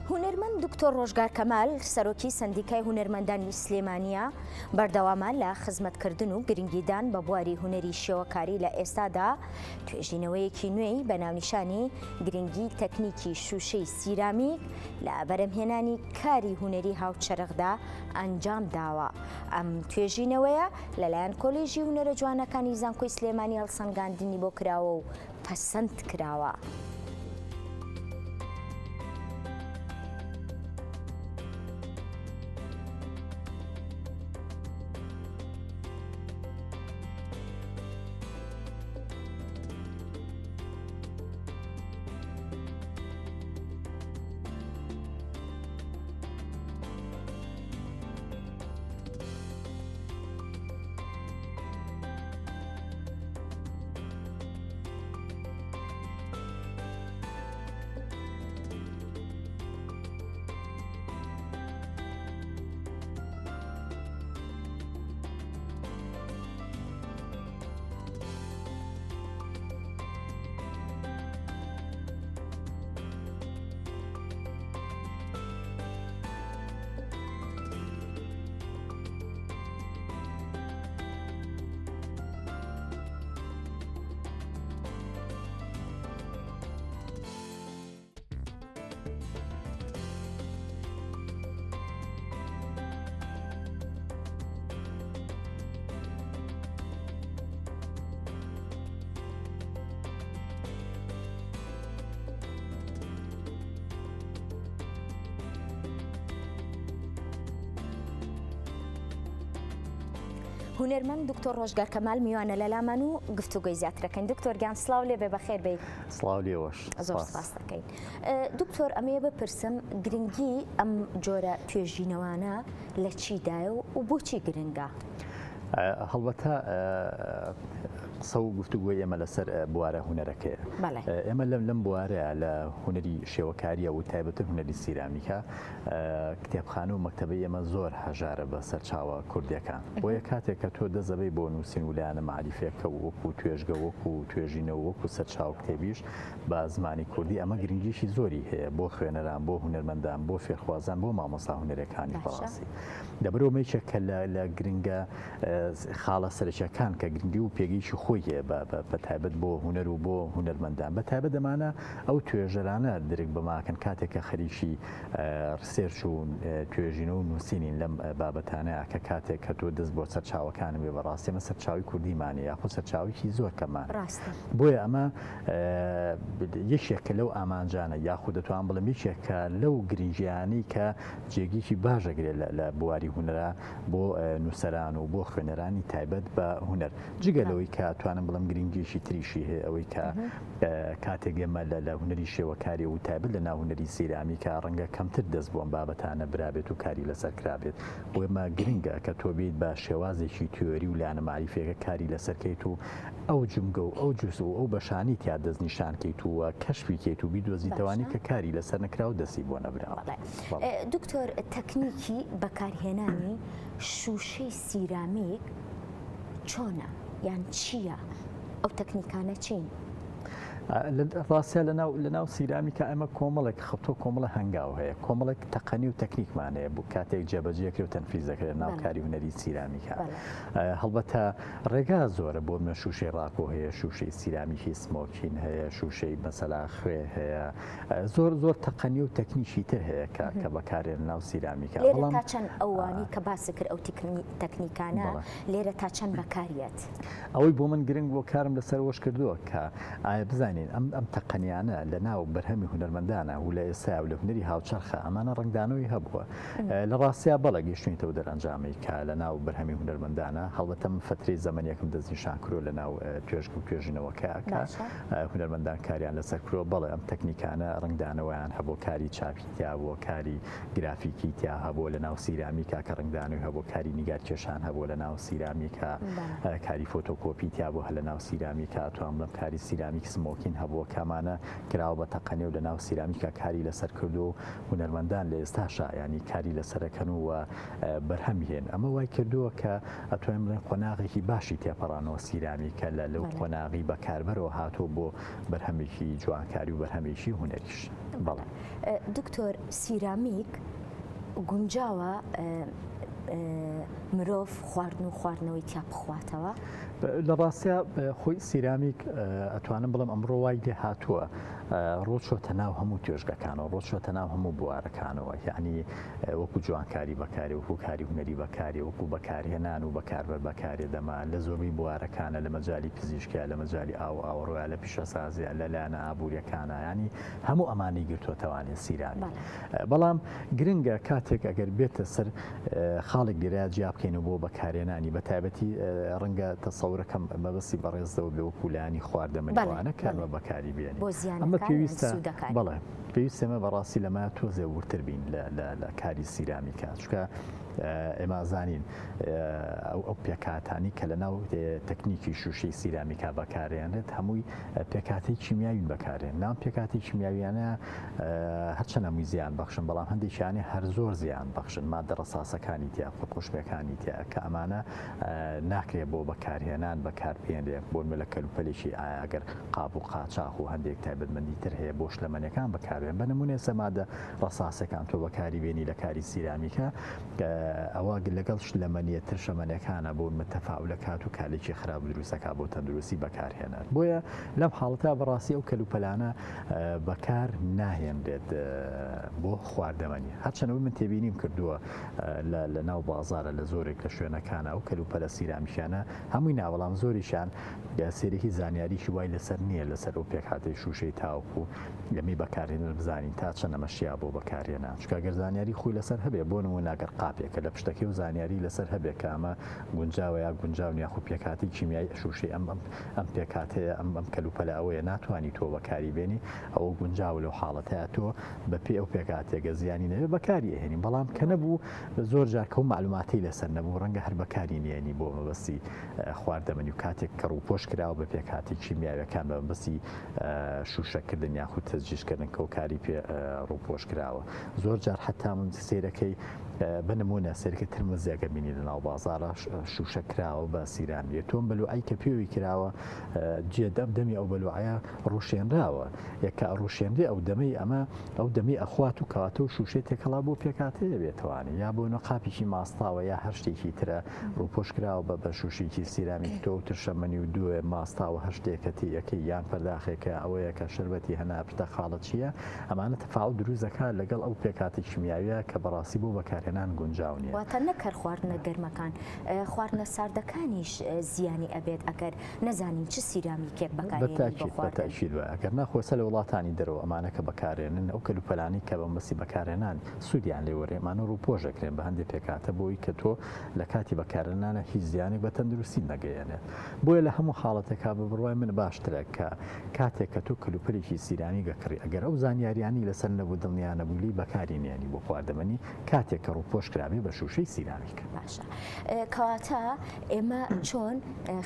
هونەرمەند دکتۆر ڕۆژگار کەمال سەرۆکی سەندیکای هونەرمەندانی سلێمانیە بەردەوامان لە خزمەتکردن و گرنگیدان بە بواری هونەری شێوەکاری لە ئێستادا توێژینەوەیەکی نوێی بە ناونیشانی گرنگی تەکنیکی شوشەی سیرامیک لە بەرهەمهێنانی کاری هونەری هاوچەرخدا ئەنجام داوە. ئەم توێژینەوەیە لەلایەن کۆلێژی هونەرە جوانەکانی زانکۆی سلێمانی هەڵسەنگاندنی بۆ کراوە و پەسەند کراوە. هونەرمەند دکتۆر ڕۆژگار کەمال میوانە لەلامان و گفتوگۆی زیاترەکەین. دکتۆر گیان سڵاو لێ بێ بەخێر بێ. سڵاو لێوەش. زۆر سپاس دەکەین. دکتۆر ئەمەیە بپرسم گرنگی ئەم جۆرە توێژینەوانە لە چیدایە و بۆچی گرنگە؟ هەڵبەتە قسە و گفتوگۆی ئێمە لەسەر بوارە هونەرەکەیە. ئێمە لەم بوارەیە لە هونەری شێوەکاریە و تایبەتن هونەری سیرامیکە کتێبخانە و مەکتەبەی ئێمە زۆر هەژارە بە سەرچاوە کوردیەکان. بۆیە کاتێک کە تۆ دەزەبەی بۆ نووسین و لایەنە معریفێکە و وەکو توێژگە وەکو توێژینەوە وەکو سەرچاو کتێبیش بە زمانی کوردی ئەمە گرنگیشی زۆری هەیە بۆ خوێنەران، بۆ هونەرمەندان، بۆ فێرخوازان، بۆ مامۆستا هونەرەکانی فەڕەنسی. دەبەرەوەمەیەکێک کە لە گرنگە خاڵە سەرچیەکان کە گرنگی و پێگەیشی خۆی هەیە بە تایبەت بۆ هونەر و بۆ هونەرمەندان. بە تایبەت دەمانە ئەو توێژەرانە درک بماکەن کاتێکە خەریکی ڕسێرچ و توێژینە و نووسینین لەم بابەتانەیە کە کاتێک کە تۆ دەست بۆ سەرچاوەکانم بێ بەڕاستی ئەمە سەرچاوی کوردیمانە یاخود سەرچاوێکی زۆر کەمان. بۆیە ئەمە یەکێکە لەو ئامانجانە یاخود دەتوان بڵێم یەکێکە لەو گرنگیانەی کە جێگیکی باشەگرێت لە بواری هونەرە بۆ نووسەران و بۆ خوێنەرانی تایبەت بە هونەر. جگە لەوەی کە توانم بڵم گرنگیشی تریشی هەیە ئەوەی کە کاتێک ئێمە لە هونەری شێوەکاری و تایبەت لە ناو هونەری سیرامیکە ڕەنگە کەمتر دەست بۆم بابەتانە برابێت و کاری لەسەر کرابێت. بۆ ئێمە گرنگە کە تۆ بێت بە شێوازێکی تیۆری و لایەنە معریفێکە کاری لەسەرکەیت و ئەو جمگە و ئەو جوس و ئەو بەشانی تیا دەستنیشانکەیت و کەشفیکەیت و بیدۆزیتەوانی کە کاری لەسەر نەکرا و دەستی بۆ نەبراوە. دکتۆر تەکنیکی بەکارهێنانی شوشەی سیرامیک چۆنە؟ یان چییە؟ ئەو تەکنیکانە چین؟ ڕاستە لەناو سیرامیکە ئەمە کۆمەڵێک خەتۆ کۆمەڵە هەنگاو هەیە، کۆمەڵێک تەقەنی و تەکنیکمان هەیە بۆ کاتێک جێبەجێکرێ و تەنفیزەکرێت ناو کاری هونەری سیرامیکە. هەڵبەتە ڕێگا زۆرە بۆ منە شوشەی ڕاکۆ هەیە، شوشەی سیرامیکی سمۆکین هەیە، شوشەی مەسەلا خوێ هەیە، زۆر تەقەنی و تەکنیکی تر هەیە کە بەکارێن ناو سیرامیکە. لێرە تا چەند ئەوانی کە باسی کرد ئەو تەکنیکانە لێرە تا چەند بەکاریەت؟ ئەوەی بۆ من گرنگ بۆ کارم لەسەر وەش کردووە کە ئایا بزانین ئەم تەقەنیانە لە ناو بەرهەمی هونەرمەندانە و لە ئێستا و لە هونەری هاوچەرخە ئەمانە ڕنگدانەوەی هەبووە. لە ڕاستیا بەڵێ گەیشتوینەوە دەرەنجامی کە لە ناو بەرهەمی هونەرمەندانە هەڵبەتە من فترەی زەمەنیەکم دەستنیشان کرۆ لە ناو توێژگە و توێژینەوەکە کە هونەرمەندان کاریان لەسەر کرۆ. بەڵێ ئەم تەکنیکانە ڕنگدانەوەیان هەبوو، کاری چاپی تیا بووە، کاری گرافیکی تیا هەبوو لە ناو سیرامیکا کە ڕنگدانەوەی هەبوو، کاری نیگارکێشان هەبوو لە ناو سیرامیکا، کاری فۆتۆکۆپی تیا بوو هە لە ناو سیرامیکا، توان بڵێم کاری سیرامیک سمۆکی باشترین هەبووە کامانە کراوە بە تەقەنێ و لە ناو سیرامیکە کاری لەسەر کردو و هونەرمەندان لە ئێستاشا ینی کاری لەسەرەکەن و بەرهەمهێن ئەمە وای کردووە کە ئەتوانین بڵێن قۆناغێکی باشی تێپەڕانەوە سیرامیکە لەو قۆناغی بەکاربەرەوە هاتۆ بۆ بەرهەمێکی جوانکاری و بەرهەمێکی هونەریش. بەڵێ دکتۆر سیرامیک گونجاوە مرۆڤ خواردن و خواردنەوەی تیا بخواتەوە؟ لە ڕاستە خۆی سیرامیک ئەتوانم بڵم ئەمڕۆ وای لێ هاتووە ڕۆچۆتە ناو هەموو توێژگەکانەوە ڕۆچۆتە ناو هەموو بوارەکانەوە یعنی وەکو جوانکاری بەکاری وەکو کاری هونەری بەکاری وەکو بەکارهێنان و بەکاربەر بەکارێ دەما لە زۆربەی بوارەکانە لە مەجای پزیشکە لە مەجای ئاوەڕۆیە لە پیشەسازیە لەلایەنە ئابوووریەکانە ینی هەموو ئەمانەی گرتوۆتەوانێ سیرامی. بەڵام گرنگە کاتێک ئەگەر بێتە سەر خاڵێک لێرە جیا بکەینەوە بۆ بەکارهێنانی بە تایبەتی ڕەنگە تەسەورەکەم مەبەستی بەڕێزەوە بێ وەکو لایانی خواردەمەنیوانە کارمە بەکاری بێنێ ئەمە پێویستە. بەڵێ پێویستێمە بەڕاستی لەمە تۆزێ ورتر بین لە کاری سیرامیکە چکە ئێمە زانین ئەو پێکاتانی کە لە ناو تەکنیکی شوشەی سیرامیکا بەکارێنێت هەمووی پێکاتی کیمیاوین بەکارێن ناو پێکاتی کیمیاویانە هەرچەند هەمووی زیان بەخشن بەڵام هەندێکیانێ هەر زۆر زیان بەخشن مادە ڕەساسەکانی تیا قوشبەکانی تیا کە ئەمانە ناکرێت بۆ بەکارهێنان بەکارپێنرێک بۆ لە کەلوپەلێکی ئاگەر قاب و قاچاق و هەندێک تایبەتمەندی تر هەیە بۆ شلەمەنیەکان بەکارێن بە نمونێ مادە ڕەساسەکان تۆ بەکاری بێنی لە کاری سیرامیکە ئەوە لەگەڵ شلەمەنیە تر شەمەنەکانە بۆ متەفاعل کات و کالێکی خراپ دروستەکە بۆ تەندروستی بەکارهێنان بۆیە لەم حاڵەتە بەڕاستی ئەو کەلوپەلانە بەکار ناهێنرێت بۆ خواردەمەنی هەرچەنەوەی من تێبینیم کردووە لە ناو بازارە لە زۆرێک لە شوێنەکانە ئەو کەلوپەلە سیرامیکانە هەمووی ناوەڵام زۆریشان سێرەی زانیاریشی وای لەسەر نییە لەسەر ئەو پێکهاتەی شوشەی تاوکو لەمی بەکارهێنن بزانین تا چەند نەمەشیا بۆ بەکارهێنان چکە گەر زانیاری خۆی لەسەر هەبێ بۆ نمونەگەر قاپێکە لە پشتەکەی و زانیاری لەسەر هەبێت کە ئەمە گونجاوە یا گونجاو یاخو پێکاتی کیمیایی شوشەی ئەم پێکاتەیە ئەم کەلوپەلە ئەوەیە ناتوانانی تۆ بەکاری بێنی ئەوە گونجاو لەو حاڵەتەیە تۆ بەپێ ئەو پێکاتێکە زیانی نەوێ بەکاری هێنین بەڵام کە نەبوو زۆر جار کەم معلوماتی لەسەر نەبوو ڕەنگە هەر بەکاری نێنی بۆ مەبەستی خواردەمەنی و کاتێک کە ڕووپۆش کراوە بە پێکاتی کیمیاویەکان بە مەبەستی شوشەکردن یاخود تەجیشکردن کە و کاری پێ ڕووپۆش کراوە زۆر جار حتا من سیرەکەی بنمونە سەرکە ترمزیەکە بینی لە ناو بازارە شوشە کراوە بە سیرامیە تۆم بەلوعی کە پێوی کراوە جێدەم دەمی ئەو بەلوعە ڕوشێنراوە یەکە ڕوشێنرێ ئەو دەمەی ئەمە ئەو دەمی ئەخوات و کەواتە و شوشێ تێکەڵا بۆ پێکاتەیە بێتوانێت یا بۆ نەقاپێکی ماستاوە یا هەر شتێکی ترە ڕووپۆش کراوە بە شوشێکی سیرامی تۆ و ترشەمەنی و دوێ ماستاوە هەر شتێکەتی یەکەی یان پەرداخێکە ئەوەیە کە شربەتی هەنا پرتە خاڵەت چییە ئەمانە تەفاوت دروستەکە لەگەڵ ئەو پێکاتی کیمیاویە کە بەڕاستی بۆ بەکارهێنان گونجاونیە واتە نەکەر خواردنە گەرمەکان خواردنە ساردەکانیش زیانی ئەبێت ئەگەر نەزانین چ سیرامیکێک بەکارهێنین ئەگەر ناخۆسە لە وڵاتانی دەرەوە ئەمانە کە بەکارێنن ئەو کەلوپەلانی کە بەمەسی بەکارهێنان سوودیان لێوەڕێمانە ڕووپۆژەکرێن بە هەندێک پێکاتە بۆی کە تۆ لە کاتی بەکارهێنانە هیچ زیانی بە تەندروستی نەگەیەنێت بۆیە لە هەموو حاڵەتێکا بە بڕوای من باشترە کە کاتێک کە تۆ کەلوپەلێکی سیرامی گەکڕی ئەگەر ئەو زانیاریانی لەسەر نەبوو دڵنیانە بوولی بەکارینیانی بۆ خواردەمەنی کاتێک کە ڕووپۆش کرابێ بە شوشەی سیرامیکە باشە کەواتە ئێمە چۆن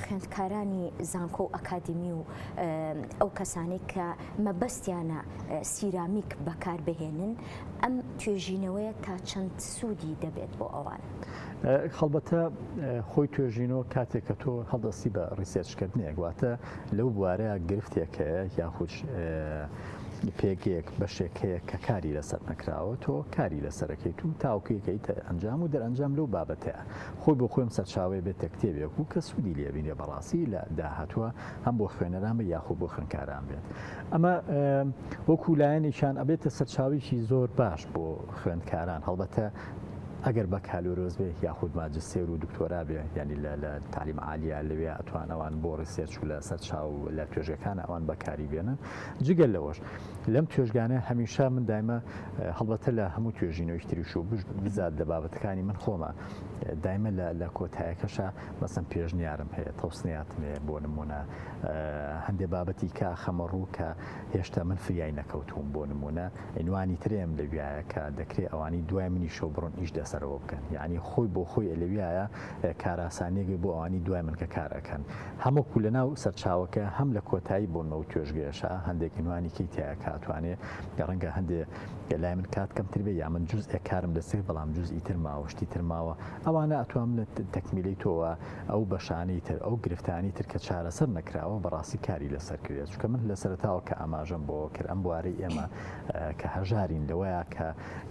خوێندکارانی زانکۆ و ئەکادمی و ئەو کەسانی کە مەبەستیانە سیرامیک بەکاربهێنن ئەم توێژینەوەیە تا چەند سوودی دەبێت بۆ ئەوان خەڵبەتە خۆی توێژینەوە کاتێک کە تۆ هەڵدەستی بە ڕیسێرچکردنێک واتە لەو بوارەیە گرفتێکەیە یاخود پێگەیەک بەشێک هەیە کە کاری لەسەر نەکراوە تۆ کاری لەسەرەکەیت و تاوکەیەکەیتە ئەنجام و دەرئەنجام لەو بابەتەیە خۆی بۆ خۆیم سەرچاوی بێت کتێبێک و کە سوودی لێبینێ بەڕاستی لە داهاتووە هەم بۆ خوێنەران بێ یاخود بۆ خوێندکاران بێت ئەمە وەکو لایەنێکیان ئەبێتە سەرچاوێکی زۆر باش بۆ خوێندکاران هەڵبەتە ئەگەر بە کالۆرۆز بێ یاخود ماجستێر و دکتۆرا بێ ینی لە تعلیم عالیە لەوێ ئەتوانەوان بۆ ڕیسێرچ و لە سەرچاو لە توێژەکان ئەوان بەکاری بێنن جگەل لەوەش لەم توێژگانە هەمیشە من دایمە هەڵبەتە لە هەموو توێژینەوەی تریش و بزاد لە بابەتەکانی من خۆمە دایمە لە کۆتایەکەشە مەسەن پێشنیارم هەیە تەوسنیاتم هەیە بۆ نمونە هەندێک بابەتی کە خەمەڕوو کە هێشتا من فریای نەکەوتوم بۆ نمونە عنوانی ترێم لەویایە کە دەکرێت ئەوانی دوای منی شەو بڕۆن ئیش دەسە لەسەرەوە بکەن یعنی خۆی بۆ خۆی لەویایە کاراسانێکی بۆ ئەوانی دوای من کە کارەکەن هەموو لەناو سەرچاوەکە هەم لە کۆتایی بۆنەوە توێژگەشە هەندێک نوانیکی تیا کاتوانێت ڕەنگە هەندێک لای من کات کەمتر بێ یا من جوز کارم لەسێ بەڵام جوزئی تر ماوە شتی تر ماوە ئەوانە ئەتوانم لە تەکمیلی تۆوە ئەو بەشانەی تر ئەو گرفتانی تر کە چارەسەر نەکراوە بەڕاستی کاری لەسەر کرێت چکە من لە سەرتاوە کە ئاماژەم بۆ کرد ئەم بوارەی ئێمە کە هەژارین لەوەیە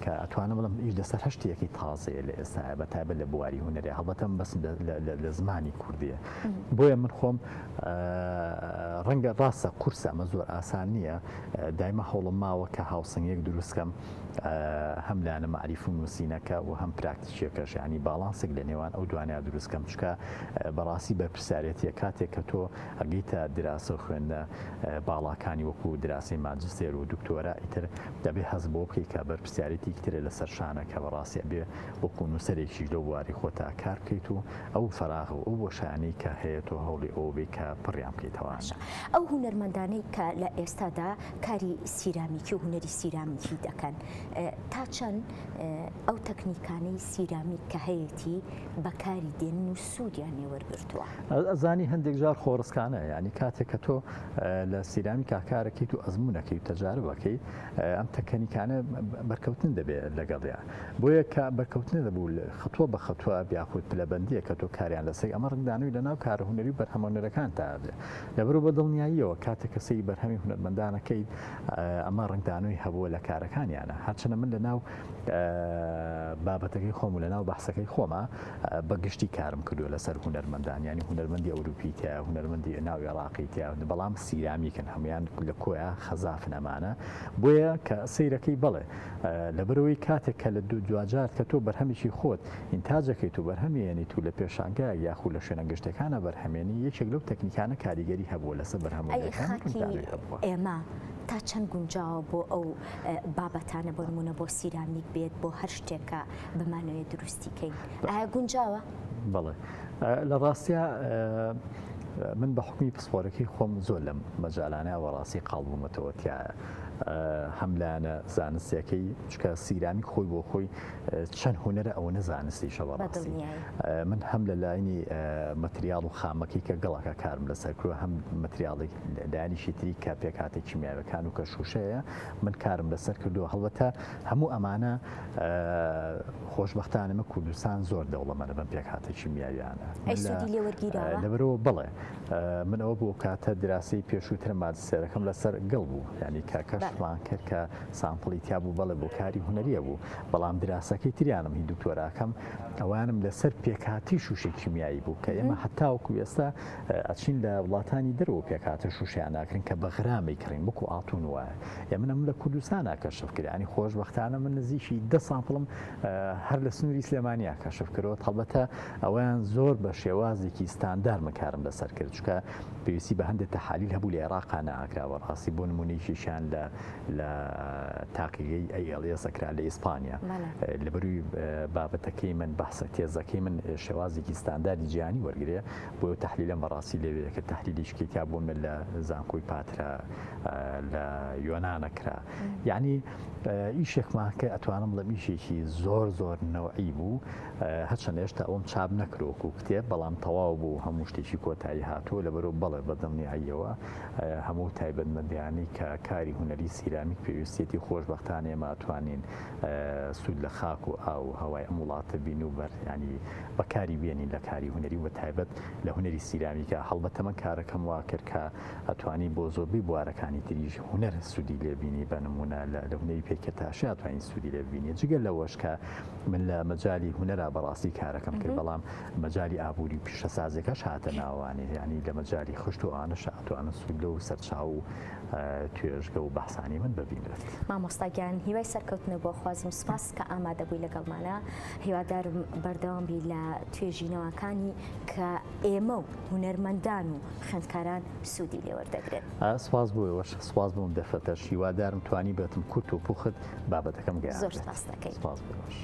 کە ئەتوانم بڵم ئیش لەسەر هەشتێکی تازەیە لە ئێستا بەتایبەت لە بواری هونەری هەڵبەتەم بەس لە زمانی کوردیە بۆیە من خۆم ڕەنگە ڕاستە قورسە ئەمە زۆر ئاسان نییە دایمە هەوڵم ماوە کە هاوسنگێک دروستکەم هەم لایەنە معریف و نووسینەکە و هەم پراکتیکێکەش ینی باڵانسێک لە نێوان ئەو دوانیا دروستکەم چکە بەڕاستی بەرپرسیارەتیە کاتێک کە تۆ ئەگەیتە دراسە و خوێندە باڵاکانی وەکو دراسی ماجستێر و دکتۆرە ئیتر دەبێ هەز بۆ بکەی کە بەرپرسیارەتی کترە لەسەر شانەکە بەڕاستی بێ وەکو نووسەرێکی لەو بواری خۆتا کار بکەیت و ئەو فەراغ و ئەو بۆشانەی کە هەیە تۆ هەوڵی ئەو بێ کە پڕیان بکەیتەوە ئەو هونەرمەندانەی کە لە ئێستادا کاری سیرامیکی و هونەری سیرامیکی دەکەن تا چەند ئەو تەکنیکانەی سیرامیک کە هەیەی بەکاری دێنن و سوودیان وەرگرتووە ئەزانی هەندێک جار خۆڕستکانە ینی کاتێک کە تۆ لە سیرامی کاکارەکەیت و ئەزمونونەکەی و تەجاربەکەی ئەم تەکنیکانە بەرکەوتن دەبێت لەگەڵیا بۆیە کە بەرکەوتنە دەبوو خەتووە بە خەتووە بیاخود پلەبەندیە کە تۆ کاریان لەسەر ئەمە ڕنگدانوی لەناو کارە هونەری و بەرهەمەونەرەکان تابێ لەبەرو بە دڵنیاییەوە کاتێک کەسەی بەرهەمی هونەرمەندانەکەی ئەمە ڕنگدانوی هەبووە لە کارەکانیانە هەرچەنە من لەناو بابەتەکەی خۆم و لەناو بەحسەکەی خۆمە بەگشتی کارم کردووە لەسەر هونەرمەندان ینی هونەرمەندی ئەوروپی تیا هونەرمەندی ناو عێراقی تیا بەڵام سیرامیکن هەمویان لە کۆیە خەزافن ئەمانە بۆیە کە سەیرەکەی بڵێ لەبەرەوەی کاتێک کە لە دوجار کە تۆ بەرهەمیی خۆت ئینتاجەکەی تو بەرهەمێنی تو لە پێشانگە یاخود لە شوێنە گشتەکانە بەرهەمێنی یەکێک لەو تەکنیکانە کاریگەری هەبووە لەسەر بەرهەمەکان ئێمە تا چەند گونجاوە بۆ ئەو بابەتانە بۆ نمونە بۆ سیرامیک بێت بۆ هەر شتێکە بمانەوەی دروستیکەین ئایا گونجاوە؟ بەڵێ لە ڕاستیە من بە حکمی پسپۆرەکەی خۆم زۆر لەم مەجالانەوە ڕاستی قاڵبوومەتەوە تایە هەملایەنە زانستیەکەی چکە سیرامیک خۆی بۆ خۆی چەند هونەرە ئەوە نەزانستی شەوە ڕاستی من هەم لە لاینی مەتریال و خامەکەی کە گەڵەکە کارم لەسەر کرۆ هەم مەتریاڵی لایانیشی تری کە پێکاتێک کیمیاوەکان و کە شوشەیە من کارم لەسەر کردووە هەڵبەتە هەموو ئەمانە خۆشبەختانەمە کوردستان زۆر دەوڵەمەرە بەم پێکاتێک کیمیاویانە لەبەرەوە بڵێ من ئەوە بۆ کاتە دراسی پێشووتر ماجستێرەکەم لەسەر گەڵ بوو ینی کاکەشمان کرد کە سامپڵی تیا بوو بەڵێ بۆ کاری هونەریە بوو بەڵام دراسەکەی تریانم هی دکتۆراکەم ئەوانم لەسەر پێکاتی شوشەی کیمیایی بوو کە ئێمە هەتاوەکو ئێستا ئەچین لە وڵاتانی دەرەوە پێکاتە شوشیان ناکرین کە بە غرامی کڕین بکو ئاتون وایە ئێمە من لە کوردستان کەشف کرد ینی خۆشبەختانە من نزیکی 10 سامپڵم هەر لە سنووری سلێمانیا کەشف کردەوە هەڵبەتە ئەویان زۆر بە شێوازێکی ستاندار مەکارم لەسەر کرد چکە پێویستی بە هەندێک تەحالیل هەبوو لە عێراقا ناکراوە ڕاستی بۆ نمونەیەکیشیان لە تاقیگەی ئەیڵێس ئەکرا لە ئیسپانیا لەبەروی بابەتەکەی من بەحسە تێزەکەی من شێوازێکی ستانداردی جیهانی وەرگێ بۆ تەحلیلە بەڕاستی لەوەیە کە تەحلیلیشکی تا بووم لە زانکۆی پاترا لە یۆنانەکرا یعنی ئیشێکمان کە ئەتوانم بڵێم ئیشێکی زۆر زۆر نەوعی بوو هەرچەند هێشتا ئەوم چاپ نەکرۆکو کتێب بەڵام تەواو بوو هەموو شتێکی کۆتایی هاتووە لەبەرەوە بەڵێ بەدڵنیاییەوە هەموو تایبەتمەندیانی کە کاری هونەری سیرامیک پێویستێتی خۆشبەختانە ئێمە ئەتوانین سوود لە خاک و ئاو هەوای ئەم وڵاتە بین و بەر ینی بەکاری بێنین لە کاری هونەری و تایبەت لە هونەری سیرامیکە هەڵبەتە من کارەکەم وا کرد کە ئەتوانی بۆ زۆربەی بوارەکانی تریش هونەر سوودی لێبینی بە نمونە لە هونەری پێکەتاشی ئەتوانین سوودی لێبینی جگەل لەوەش کە من لە مەجای هونەرا بەڕاستی کارەکەم کرد بەڵام مەجای ئابووری پیشەسازەکەش هاتە ناوانێ ینی لە مەجای خشت و ئانەش ئەتوانە سوود لە و سەرچاو و توێژگە و بەحسانی من ببینێت. مامۆستاگیان هیوای سەرکەوتنە بۆ خوازم سپاس کە ئامادەبووی لەگەڵمانە هیوادارم بەردەوام بی لە توێژینەوەکانی کە ئێمە و هونەرمەندان و خوێندکاران سوودی لێوەردەگرێت. سپاس بۆەوەش سپاس بووم دەفەتەش هیوادارم توانی بێتم کورت و پوخت بابەتەکەم گەیاندێت. زۆر سپاس دەکەین. سپاس بۆش.